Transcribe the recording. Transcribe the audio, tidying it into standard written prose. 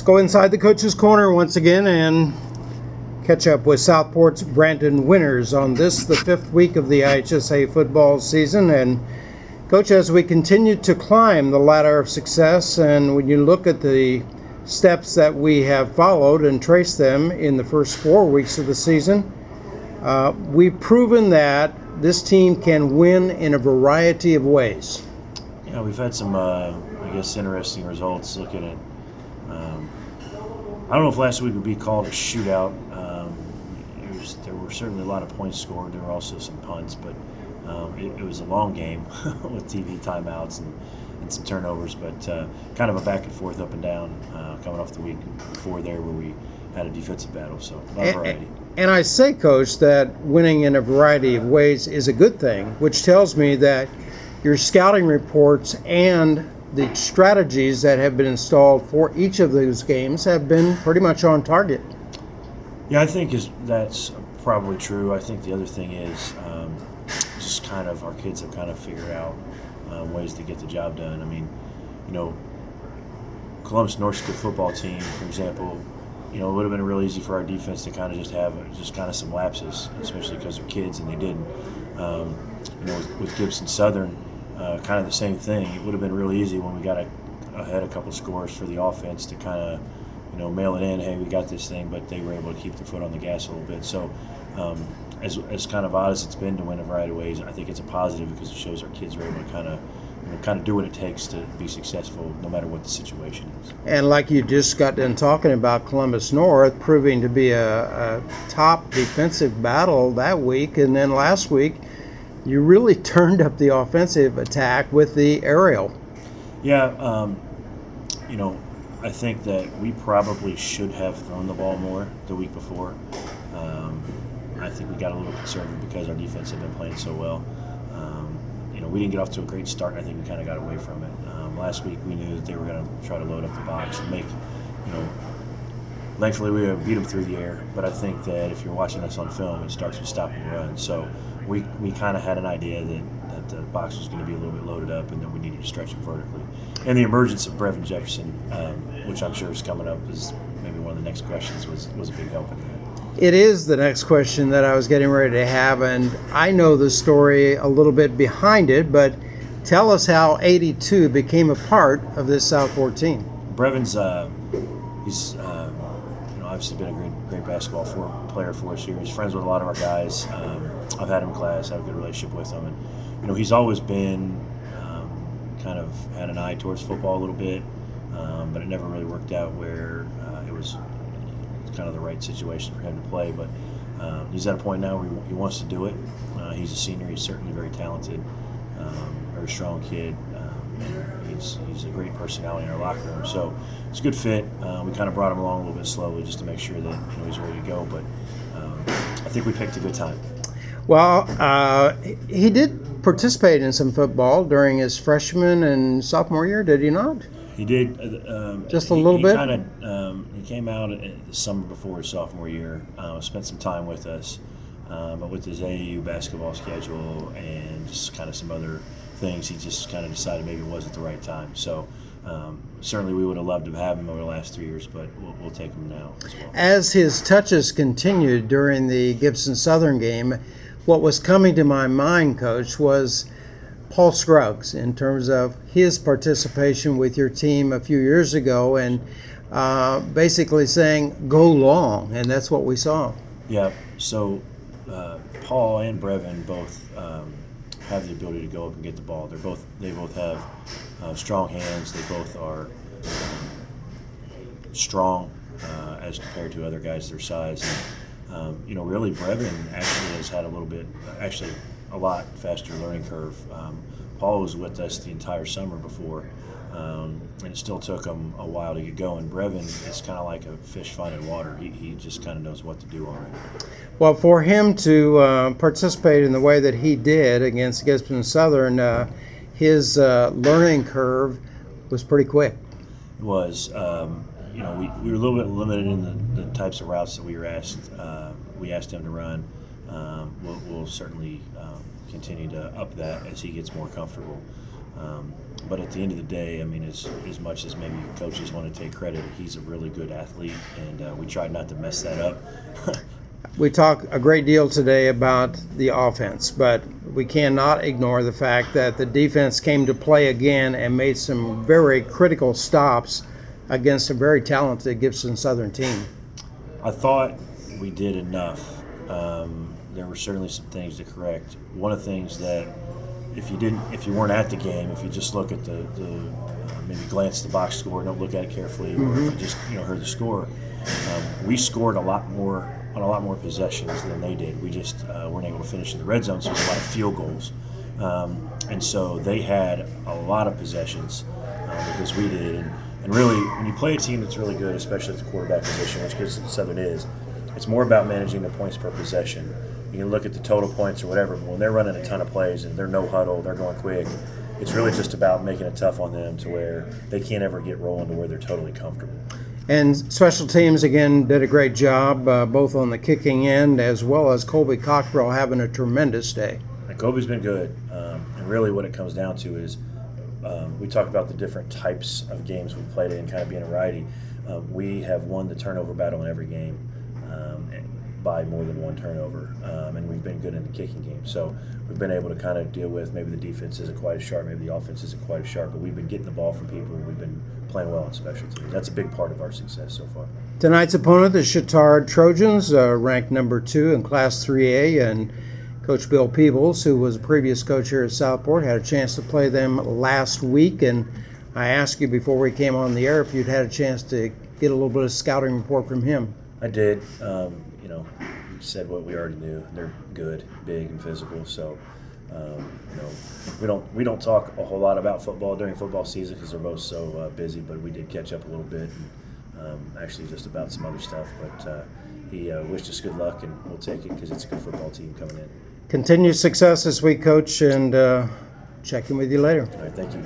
Let's go inside the coach's corner once again and catch up with Southport's Brandon Winters on this, the 5th week of the IHSA football season. And Coach, as we continue to climb the ladder of success, and when you look at the steps that we have followed and traced them in the first 4 weeks of the season, we've proven that this team can win in a variety of ways. Yeah, we've had some, interesting results looking at. I don't know if last week would be called a shootout. There were certainly a lot of points scored. There were also some punts, but it was a long game with TV timeouts and some turnovers, but kind of a back and forth, up and down, coming off the week before there where we had a defensive battle, so a lot of variety. And I say, Coach, that winning in a variety of ways is a good thing, which tells me that your scouting reports and the strategies that have been installed for each of those games have been pretty much on target. Yeah, I think that's probably true. I think the other thing is just kind of our kids have kind of figured out ways to get the job done. I mean, Columbus North's good football team, for example, it would have been real easy for our defense to kind of just have some lapses, especially because they're kids, and they didn't. With Gibson Southern, kind of the same thing. It would have been real easy when we got ahead a couple scores for the offense to kind of, mail it in, hey, we got this thing, but they were able to keep their foot on the gas a little bit. So as kind of odd as it's been to win a variety of ways, I think it's a positive because it shows our kids are able to kind of do what it takes to be successful no matter what the situation is. And like you just got done talking about Columbus North proving to be a top defensive battle that week, and then last week you really turned up the offensive attack with the aerial. Yeah, I think that we probably should have thrown the ball more the week before. I think we got a little conservative because our defense had been playing so well. We didn't get off to a great start, and I think we kind of got away from it. Last week we knew that they were going to try to load up the box and make, thankfully we beat them through the air, but I think that if you're watching us on film, it starts with stop and run. So we kind of had an idea that the box was going to be a little bit loaded up and that we needed to stretch it vertically. And the emergence of Brevin Jefferson, which I'm sure is coming up as maybe one of the next questions, was a big help in that. It is the next question that I was getting ready to have, and I know the story a little bit behind it, but tell us how 82 became a part of this Southport team. Brevin's, he's obviously been a great basketball player for us here. He's friends with a lot of our guys. I've had him in class, have a good relationship with him, and he's always been kind of had an eye towards football a little bit, but it never really worked out where it was kind of the right situation for him to play. But he's at a point now where he wants to do it. He's a senior. He's certainly very talented, very strong kid. He's a great personality in our locker room. So it's a good fit. We kind of brought him along a little bit slowly just to make sure that he's ready to go. But I think we picked a good time. Well, he did participate in some football during his freshman and sophomore year, did he not? He did. Just a little bit? He came out the summer before his sophomore year, spent some time with us, but with his AAU basketball schedule and just kind of some other things, he just kind of decided maybe it wasn't the right time. So certainly we would have loved to have him over the last 3 years, but we'll take him now as well. As his touches continued during the Gibson Southern game, what was coming to my mind, Coach, was Paul Scruggs in terms of his participation with your team a few years ago and basically saying, go long, and that's what we saw. Yeah, so Paul and Brevin both have the ability to go up and get the ball. They both have strong hands. They both are strong as compared to other guys their size. And, really Brevin actually has had a lot faster learning curve. Paul was with us the entire summer before, and it still took him a while to get going. Brevin is kind of like a fish finding water. He just kind of knows what to do already. Well, for him to participate in the way that he did against Gibson Southern, his learning curve was pretty quick. It was. We were a little bit limited in the types of routes that we asked him to run. We'll certainly continue to up that as he gets more comfortable. But at the end of the day, I mean, as much as maybe coaches want to take credit, he's a really good athlete, and we tried not to mess that up. We talk a great deal today about the offense, but we cannot ignore the fact that the defense came to play again and made some very critical stops against a very talented Gibson Southern team. I thought we did enough. There were certainly some things to correct. One of the things that if you weren't at the game, if you just look at the maybe glance at the box score, don't look at it carefully, or if you just heard the score, we scored on a lot more possessions than they did. We just weren't able to finish in the red zone, so it was a lot of field goals, and so they had a lot of possessions because we did. And really, when you play a team that's really good, especially at the quarterback position, which Southern is, it's more about managing the points per possession. You can look at the total points or whatever, but when they're running a ton of plays and they're no huddle, they're going quick, it's really just about making it tough on them to where they can't ever get rolling to where they're totally comfortable. And special teams, again, did a great job, both on the kicking end as well as Colby Cockrell having a tremendous day. And Kobe's been good. And really what it comes down to is we talk about the different types of games we've played in, kind of being a variety. We have won the turnover battle in every game by more than one turnover, and we've been good in the kicking game. So we've been able to kind of deal with maybe the defense isn't quite as sharp, maybe the offense isn't quite as sharp, but we've been getting the ball from people, and we've been playing well on special teams. That's a big part of our success so far. Tonight's opponent, the Chatard Trojans, ranked number 2 in Class 3A, and Coach Bill Peebles, who was a previous coach here at Southport, had a chance to play them last week. And I asked you before we came on the air if you'd had a chance to get a little bit of scouting report from him. I did. He said what we already knew. They're good, big, and physical. So, we don't talk a whole lot about football during football season because they're both so busy. But we did catch up a little bit, and actually just about some other stuff. But he wished us good luck, and we'll take it because it's a good football team coming in. Continued success this week, Coach, and check in with you later. All right, thank you.